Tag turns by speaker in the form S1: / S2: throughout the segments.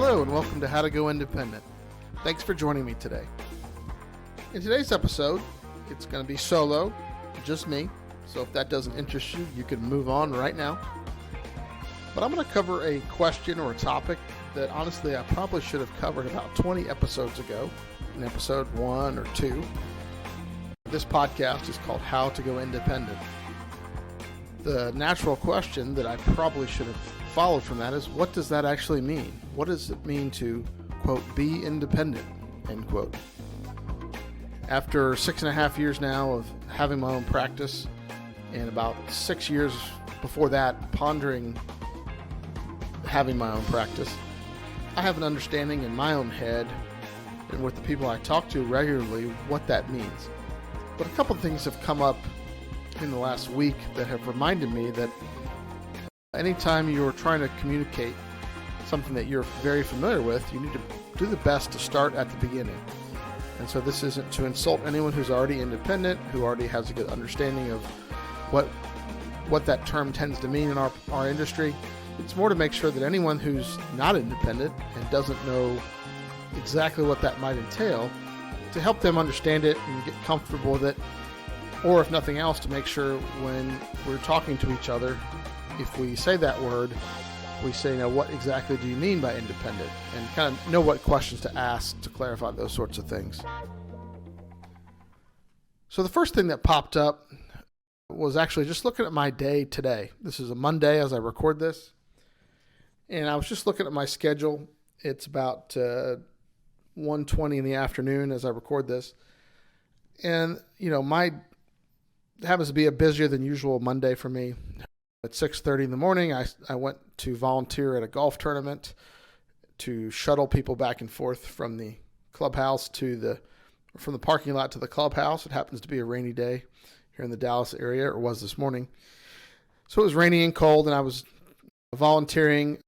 S1: Hello and welcome to How to Go Independent. Thanks for joining me today. In today's episode, it's going to be solo, just me. So if that doesn't interest you, you can move on right now. But I'm going to cover a question or a topic that honestly I probably should have covered about 20 episodes ago, in episode 1 or 2. This podcast is called How to Go Independent. The natural question that I probably should have followed from that is, what does that actually mean? What does it mean to, quote, be independent, end quote? After 6.5 years now of having my own practice, and about 6 years before that pondering having my own practice, I have an understanding in my own head and with the people I talk to regularly what that means. But a couple of things have come up in the last week that have reminded me that anytime you're trying to communicate something that you're very familiar with, you need to do the best to start at the beginning. And so this isn't to insult anyone who's already independent, who already has a good understanding of what that term tends to mean in our industry. It's more to make sure that anyone who's not independent and doesn't know exactly what that might entail, to help them understand it and get comfortable with it, or if nothing else, to make sure when we're talking to each other, if we say that word, we say, now what exactly do you mean by independent? And kind of know what questions to ask to clarify those sorts of things. So the first thing that popped up was actually just looking at my day today. This is a Monday as I record this. And I was just looking at my schedule. It's about 1:20 in the afternoon as I record this. And, my happens to be a busier than usual Monday for me. At 6:30 in the morning, I went to volunteer at a golf tournament to shuttle people back and forth from the clubhouse from the parking lot to the clubhouse. It happens to be a rainy day here in the Dallas area, or was this morning. So it was rainy and cold, and I was volunteering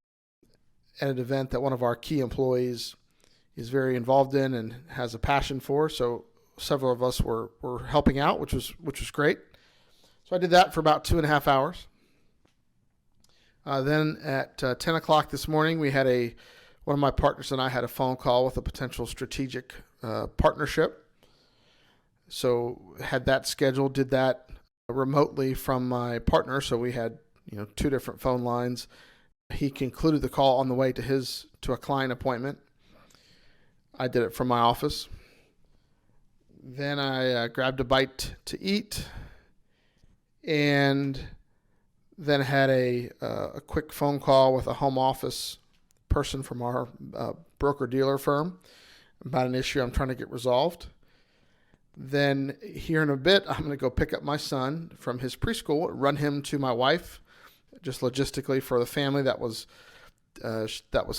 S1: at an event that one of our key employees is very involved in and has a passion for. So several of us were helping out, which was great. So I did that for about 2.5 hours. Then at 10 o'clock this morning, we had one of my partners and I had a phone call with a potential strategic partnership. So had that scheduled, did that remotely from my partner. So we had 2 different phone lines. He concluded the call on the way to a client appointment. I did it from my office. Then I grabbed a bite to eat, and then had a quick phone call with a home office person from our broker-dealer firm about an issue I'm trying to get resolved. Then here in a bit, I'm going to go pick up my son from his preschool, run him to my wife, just logistically for the family. That was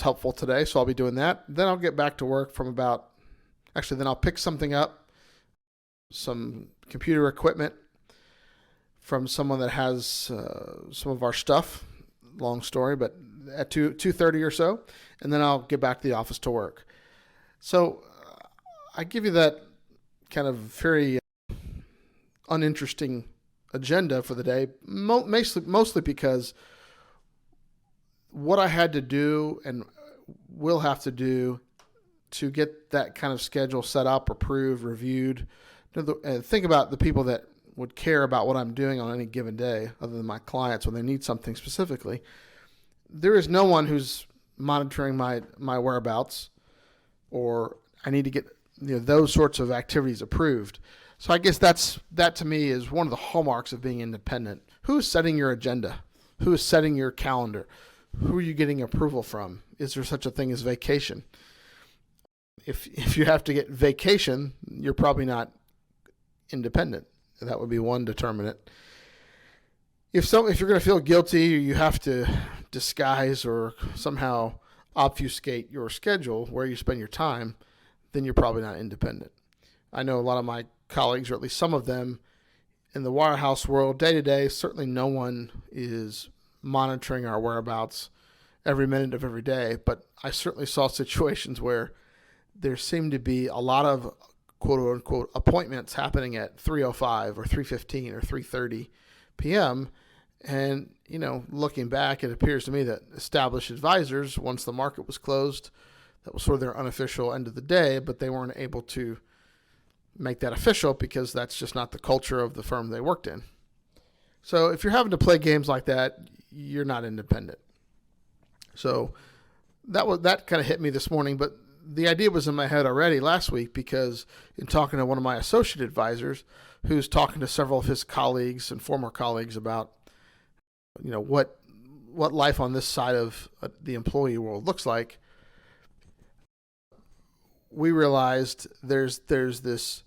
S1: helpful today, so I'll be doing that. Then I'll get back to work then I'll pick something up, some computer equipment from someone that has some of our stuff. Long story, but at 2:30 or so, and then I'll get back to the office to work. So I give you that kind of very uninteresting agenda for the day, mostly because what I had to do and will have to do to get that kind of schedule set up, approved, reviewed, and think about the people that would care about what I'm doing on any given day, other than my clients when they need something specifically. There is no one who's monitoring my whereabouts, or I need to get those sorts of activities approved. So I guess that to me is one of the hallmarks of being independent. Who is setting your agenda? Who is setting your calendar? Who are you getting approval from? Is there such a thing as vacation? If you have to get vacation, you're probably not independent. That would be one determinant. If you're going to feel guilty, or you have to disguise or somehow obfuscate your schedule, where you spend your time, then you're probably not independent. I know a lot of my colleagues, or at least some of them in the wirehouse world, day to day, certainly no one is monitoring our whereabouts every minute of every day. But I certainly saw situations where there seemed to be a lot of quote-unquote appointments happening at 3:05 or 3:15 or 3:30 p.m., And, looking back, it appears to me that established advisors, once the market was closed, That was sort of their unofficial end of the day, but they weren't able to make that official because that's just not the culture of the firm they worked in. So if you're having to play games like that, you're not independent. So that kind of hit me this morning, but the idea was in my head already last week because in talking to one of my associate advisors who's talking to several of his colleagues and former colleagues about what life on this side of the employee world looks like, we realized there's this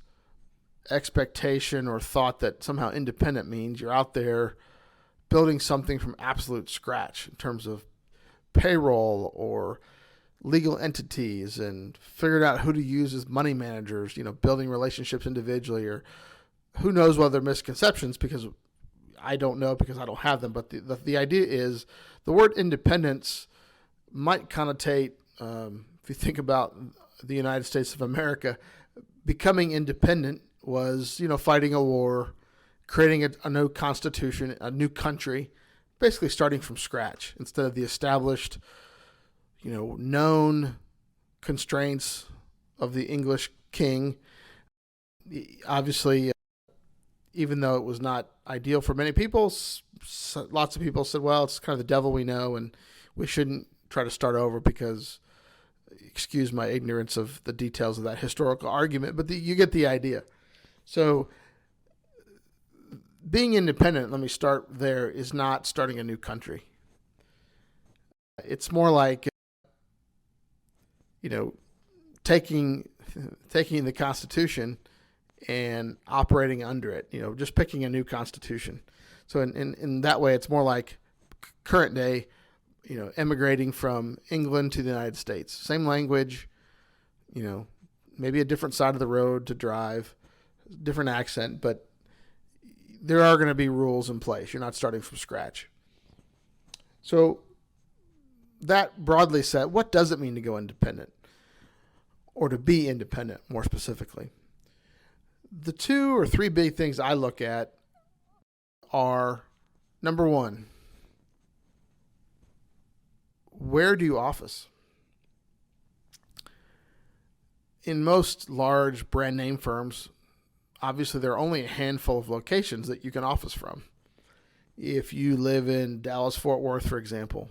S1: expectation or thought that somehow independent means you're out there building something from absolute scratch in terms of payroll or legal entities and figuring out who to use as money managers, building relationships individually, or who knows whether they're misconceptions because I don't know because I don't have them. But the idea is the word independence might connotate, if you think about the United States of America, becoming independent was, fighting a war, creating a new constitution, a new country, basically starting from scratch instead of the established, known constraints of the English king. Obviously, even though it was not ideal for many people, lots of people said, well, it's kind of the devil we know, and we shouldn't try to start over because, excuse my ignorance of the details of that historical argument, but you get the idea. So being independent, let me start there, is not starting a new country. It's more like, taking the Constitution and operating under it, just picking a new Constitution. So in that way, it's more like current day, emigrating from England to the United States. Same language, maybe a different side of the road to drive, different accent, but there are going to be rules in place. You're not starting from scratch. So that broadly said, what does it mean to go independent? Or to be independent, more specifically? The 2 or 3 big things I look at are, number one, where do you office? In most large brand name firms, obviously there are only a handful of locations that you can office from. If you live in Dallas-Fort Worth, for example,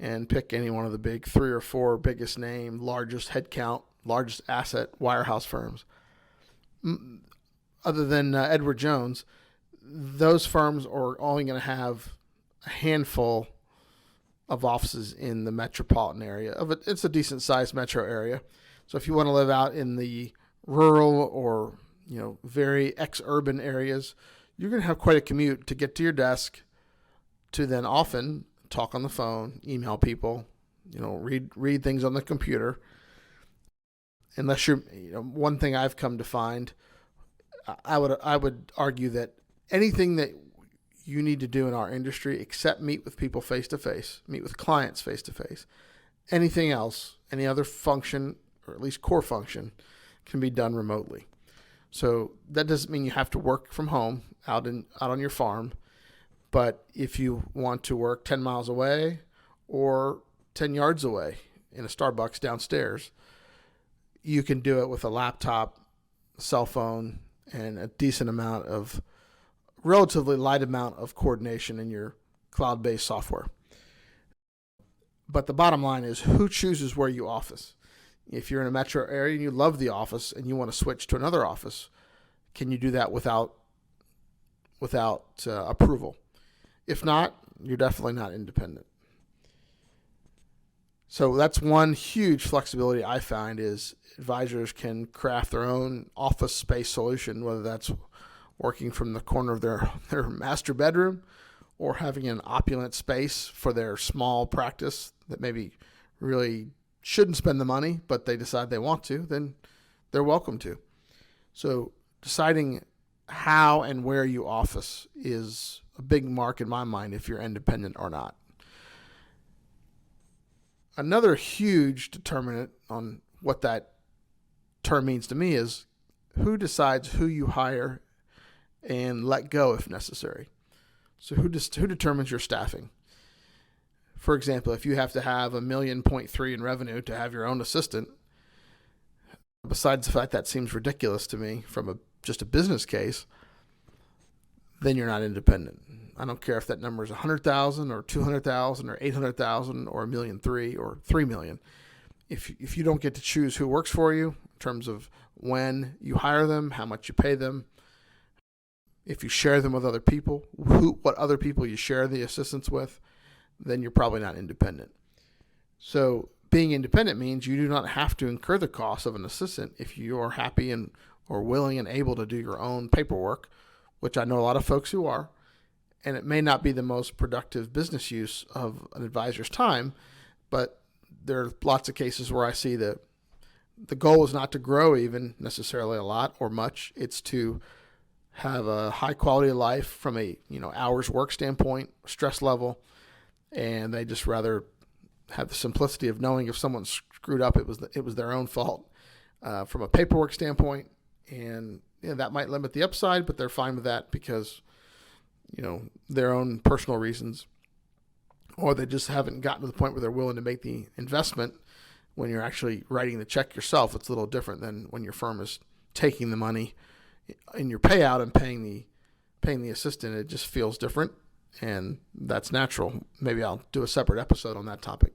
S1: and pick any one of the big 3 or 4 biggest name, largest headcount, largest asset wirehouse firms, other than Edward Jones, those firms are only going to have a handful of offices in the metropolitan area. It's a decent sized metro area. So if you want to live out in the rural or very ex-urban areas, you're going to have quite a commute to get to your desk, to then often talk on the phone, email people, read things on the computer. Unless you're, one thing I've come to find, I would argue that anything that you need to do in our industry except meet with people face to face, meet with clients face to face, anything else, any other function, or at least core function, can be done remotely. So that doesn't mean you have to work from home out on your farm, but if you want to work 10 miles away or 10 yards away in a Starbucks downstairs, you can do it with a laptop, cell phone, and a decent amount of, relatively light amount of coordination in your cloud-based software. But the bottom line is, who chooses where you office? If you're in a metro area and you love the office and you want to switch to another office, can you do that without approval? If not, you're definitely not independent. So that's one huge flexibility I find, is advisors can craft their own office space solution, whether that's working from the corner of their master bedroom or having an opulent space for their small practice that maybe really shouldn't spend the money, but they decide they want to, then they're welcome to. So deciding how and where you office is a big mark in my mind if you're independent or not. Another huge determinant on what that term means to me is who decides who you hire and let go if necessary. So who determines your staffing? For example, if you have to have $1.3 million in revenue to have your own assistant, besides the fact that seems ridiculous to me from just a business case, then you're not independent. I don't care if that number is 100,000 or 200,000 or 800,000 or $1.3 million or $3 million. If you don't get to choose who works for you in terms of when you hire them, how much you pay them, if you share them with other people, what other people you share the assistants with, then you're probably not independent. So being independent means you do not have to incur the cost of an assistant if you are happy and or willing and able to do your own paperwork, which I know a lot of folks who are. And it may not be the most productive business use of an advisor's time, but there are lots of cases where I see that the goal is not to grow even necessarily a lot or much. It's to have a high quality of life from a hours work standpoint, stress level, and they just rather have the simplicity of knowing if someone screwed up, it was their own fault from a paperwork standpoint, and that might limit the upside, but they're fine with that because their own personal reasons, or they just haven't gotten to the point where they're willing to make the investment. When you're actually writing the check yourself, it's a little different than when your firm is taking the money in your payout and paying the assistant. It just feels different, and that's natural. Maybe I'll do a separate episode on that topic.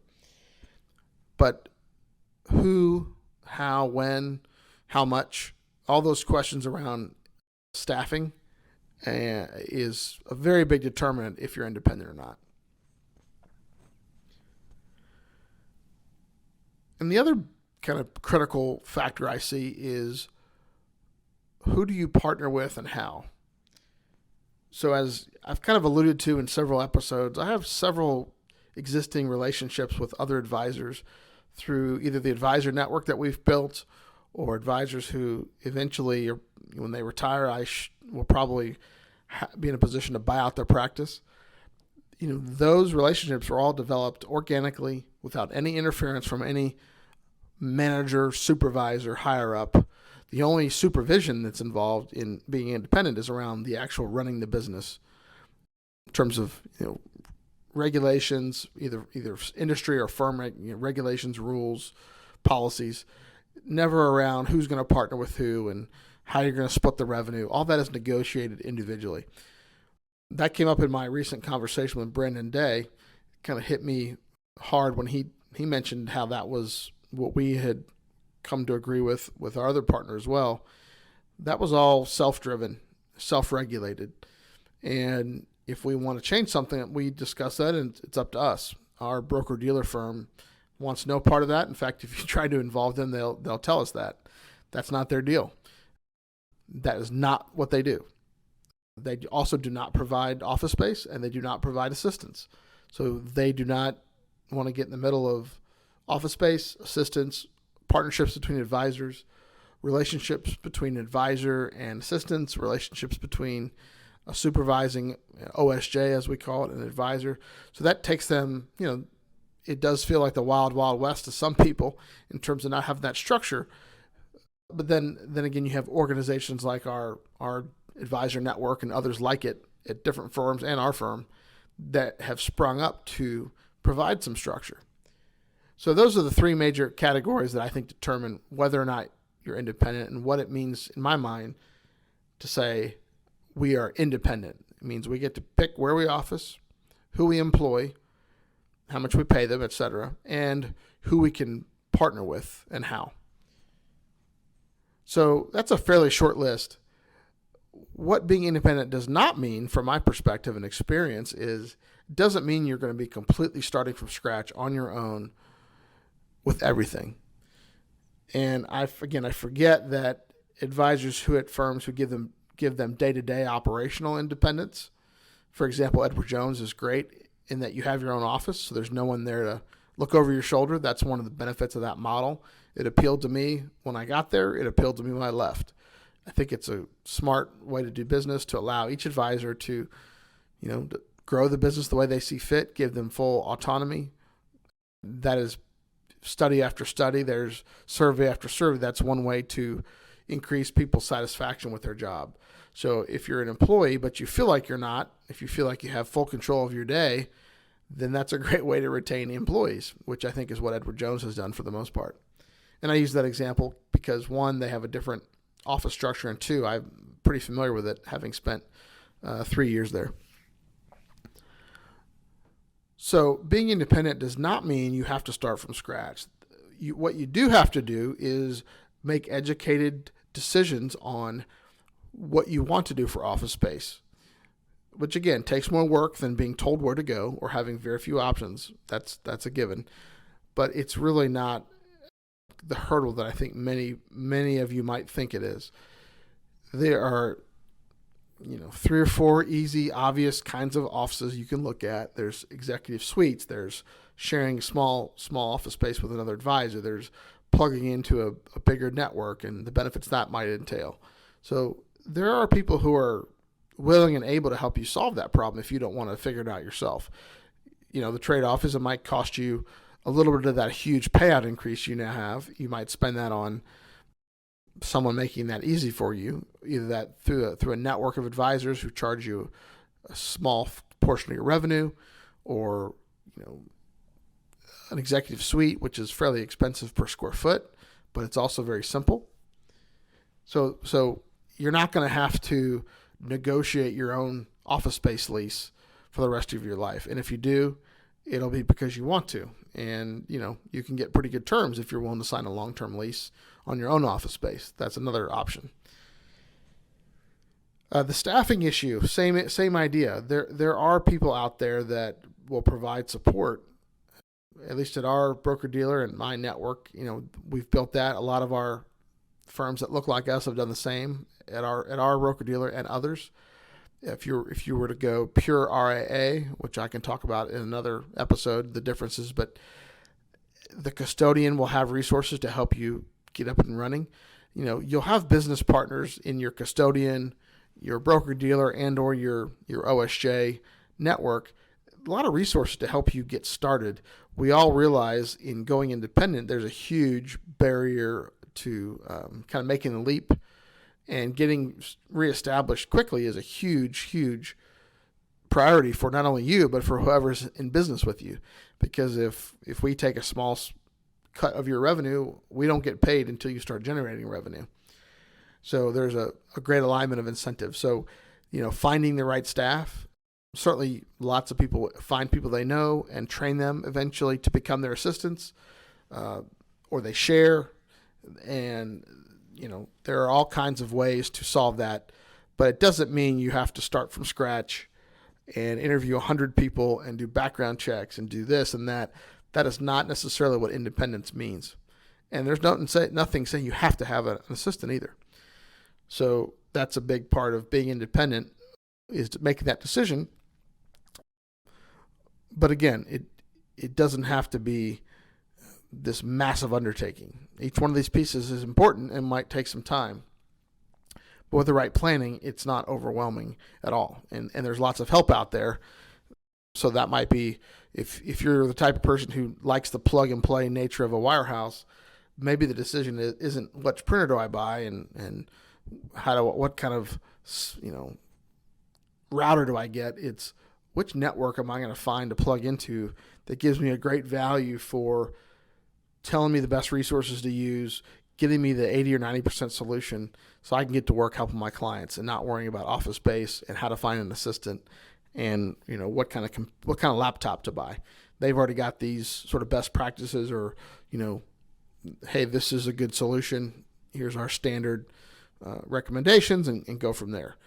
S1: But who, how, when, how much, all those questions around staffing is a very big determinant if you're independent or not. And the other kind of critical factor I see is who do you partner with and how? So as I've kind of alluded to in several episodes, I have several existing relationships with other advisors through either the advisor network that we've built or advisors who eventually, when they retire, will probably be in a position to buy out their practice. Those relationships were all developed organically without any interference from any manager, supervisor, higher up. The only supervision that's involved in being independent is around the actual running the business in terms of regulations, either industry or firm regulations, rules, policies. Never around who's going to partner with who and how you're going to split the revenue. All that is negotiated individually. That came up in my recent conversation with Brendan Day. It kind of hit me hard when he mentioned how that was what we had come to agree with our other partner as well. That was all self-driven, self-regulated. And if we want to change something, we discuss that, and it's up to us. Our broker-dealer firm wants no part of that. In fact, if you try to involve them, they'll tell us that. That's not their deal. That is not what they do. They also do not provide office space, and they do not provide assistance. So they do not want to get in the middle of office space, assistance, partnerships between advisors, relationships between advisor and assistants, relationships between a supervising OSJ, as we call it, an advisor. So that takes them, it does feel like the wild, wild west to some people in terms of not having that structure. But then again, you have organizations like our advisor network and others like it at different firms and our firm that have sprung up to provide some structure. So those are the three major categories that I think determine whether or not you're independent and what it means in my mind to say we are independent. It means we get to pick where we office, who we employ, how much we pay them, etc., and who we can partner with and how. So that's a fairly short list. What being independent does not mean, from my perspective and experience, is it doesn't mean you're going to be completely starting from scratch on your own with everything. And I forget that advisors who at firms who give them day-to-day operational independence. For example, Edward Jones is great in that you have your own office, so there's no one there to look over your shoulder. That's one of the benefits of that model. It appealed to me when I got there. It appealed to me when I left. I think it's a smart way to do business, to allow each advisor to grow the business the way they see fit, give them full autonomy. That is study after study. There's survey after survey. That's one way to increase people's satisfaction with their job. So if you're an employee, but you feel like you're not, if you feel like you have full control of your day, then that's a great way to retain employees, which I think is what Edward Jones has done for the most part. And I use that example because, one, they have a different office structure, and two, I'm pretty familiar with it, having spent 3 years there. So being independent does not mean you have to start from scratch. What you do have to do is make educated decisions on what you want to do for office space, which again takes more work than being told where to go or having very few options. That's a given, but it's really not the hurdle that I think many of you might think it is. There are 3 or 4 easy, obvious kinds of offices you can look at. There's executive suites. There's sharing small office space with another advisor. There's plugging into a bigger network and the benefits that might entail. So there are people who are willing and able to help you solve that problem if you don't want to figure it out yourself. The trade-off is it might cost you a little bit of that huge payout increase you now have. You might spend that on someone making that easy for you, either that through a network of advisors who charge you a small portion of your revenue, or an executive suite, which is fairly expensive per square foot, but it's also very simple. So you're not going to have to negotiate your own office space lease for the rest of your life. And if you do, it'll be because you want to. And, you can get pretty good terms if you're willing to sign a long-term lease on your own office space. That's another option. The staffing issue, same idea. There are people out there that will provide support. At least at our broker-dealer and my network, we've built that. A lot of our firms that look like us have done the same at our broker-dealer and others. If you were to go pure RIA, which I can talk about in another episode, the differences, but the custodian will have resources to help you get up and running. You'll have business partners in your custodian, your broker-dealer, and or your OSJ network. A lot of resources to help you get started. We all realize in going independent, there's a huge barrier to kind of making the leap, and getting reestablished quickly is a huge priority for not only you, but for whoever's in business with you. Because if we take a small cut of your revenue, we don't get paid until you start generating revenue. So there's a great alignment of incentives. So, finding the right staff, certainly lots of people find people they know and train them eventually to become their assistants, or they share. And, there are all kinds of ways to solve that, but it doesn't mean you have to start from scratch and interview 100 people and do background checks and do this and that. That is not necessarily what independence means. And there's nothing saying you have to have an assistant either. So that's a big part of being independent, is to making that decision. But again, it doesn't have to be this massive undertaking. Each one of these pieces is important and might take some time. But with the right planning, it's not overwhelming at all. And there's lots of help out there. So that might be, if you're the type of person who likes the plug and play nature of a wirehouse, maybe the decision isn't which printer do I buy and what kind of router do I get. It's which network am I going to find to plug into that gives me a great value for telling me the best resources to use, getting me the 80 or 90% solution so I can get to work helping my clients and not worrying about office space and how to find an assistant and what kind of laptop to buy. They've already got these sort of best practices, or hey, this is a good solution. Here's our standard recommendations, and go from there.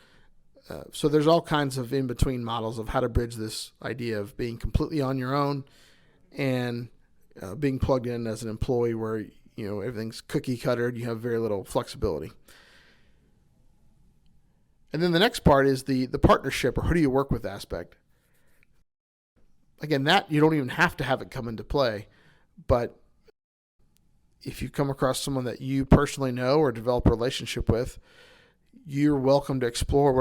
S1: So there's all kinds of in-between models of how to bridge this idea of being completely on your own and being plugged in as an employee where everything's cookie cuttered. You have very little flexibility. And then the next part is the partnership, or who do you work with aspect. Again, that you don't even have to have it come into play, but if you come across someone that you personally know or develop a relationship with, you're welcome to explore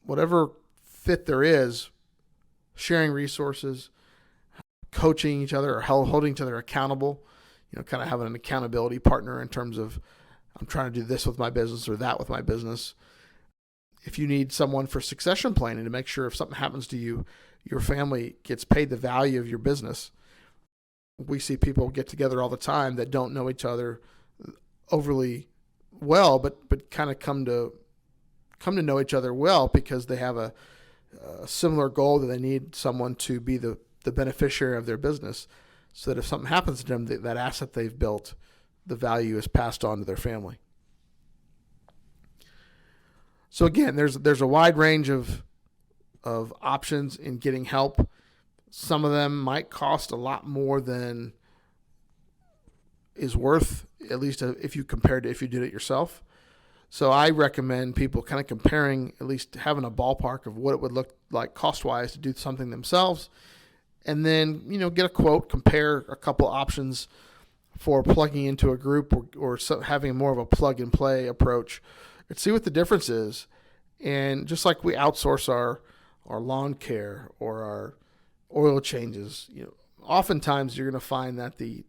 S1: whatever fit there is, sharing resources, coaching each other, or holding each other accountable, kind of having an accountability partner in terms of, I'm trying to do this with my business or that with my business. if you need someone for succession planning to make sure if something happens to you, your family gets paid the value of your business. We see people get together all the time that don't know each other overly well, but kind of come to know each other well because they have a similar goal that they need someone to be the beneficiary of their business, so that if something happens to them, that asset they've built, the value is passed on to their family. So again, there's a wide range of options in getting help. Some of them might cost a lot more than is worth, at least if you compared to if you did it yourself. So I recommend people kind of comparing, at least having a ballpark of what it would look like cost-wise to do something themselves, and then get a quote, compare a couple options for plugging into a group or having more of a plug-and-play approach, and see what the difference is. And just like we outsource our lawn care or our oil changes, oftentimes you're going to find that the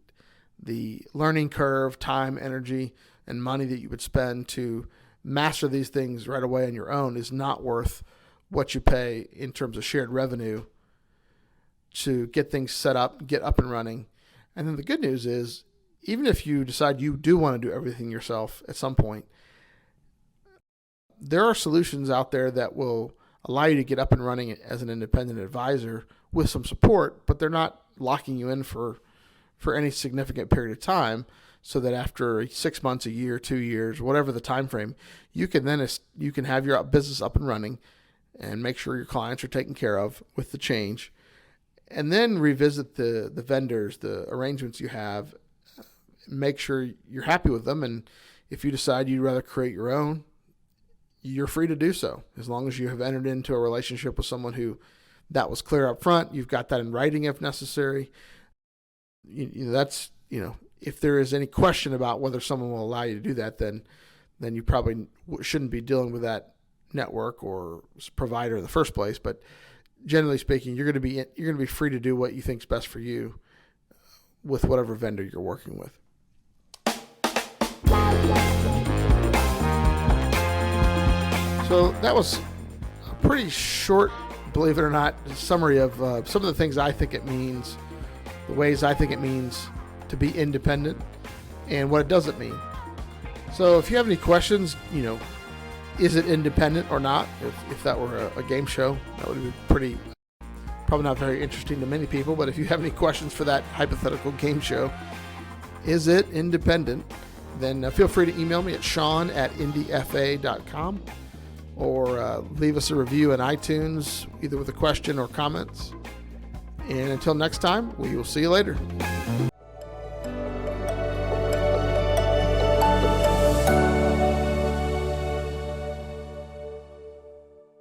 S1: learning curve, time, energy, and money that you would spend to master these things right away on your own is not worth what you pay in terms of shared revenue to get things set up, get up and running. And then the good news is, even if you decide you do want to do everything yourself at some point, there are solutions out there that will allow you to get up and running as an independent advisor with some support, but they're not locking you in for any significant period of time, so that after 6 months, a year, 2 years, whatever the time frame, you can have your business up and running and make sure your clients are taken care of with the change, and then revisit the vendors, the arrangements you have, make sure you're happy with them. And if you decide you'd rather create your own, you're free to do so, as long as you have entered into a relationship with someone who that was clear up front. You've got that in writing if necessary. If there is any question about whether someone will allow you to do that, then you probably shouldn't be dealing with that network or provider in the first place. But generally speaking, you're going to be free to do what you think is best for you with whatever vendor you're working with. So that was a pretty short, believe it or not, summary of some of the things I think it means, the ways I think it means to be independent, and what it doesn't mean. So if you have any questions, is it independent or not? If that were a game show, that would be probably not very interesting to many people. But if you have any questions for that hypothetical game show, is it independent? Then feel free to email me at sean@indiefa.com or leave us a review in iTunes, either with a question or comments. And until next time, we will see you later.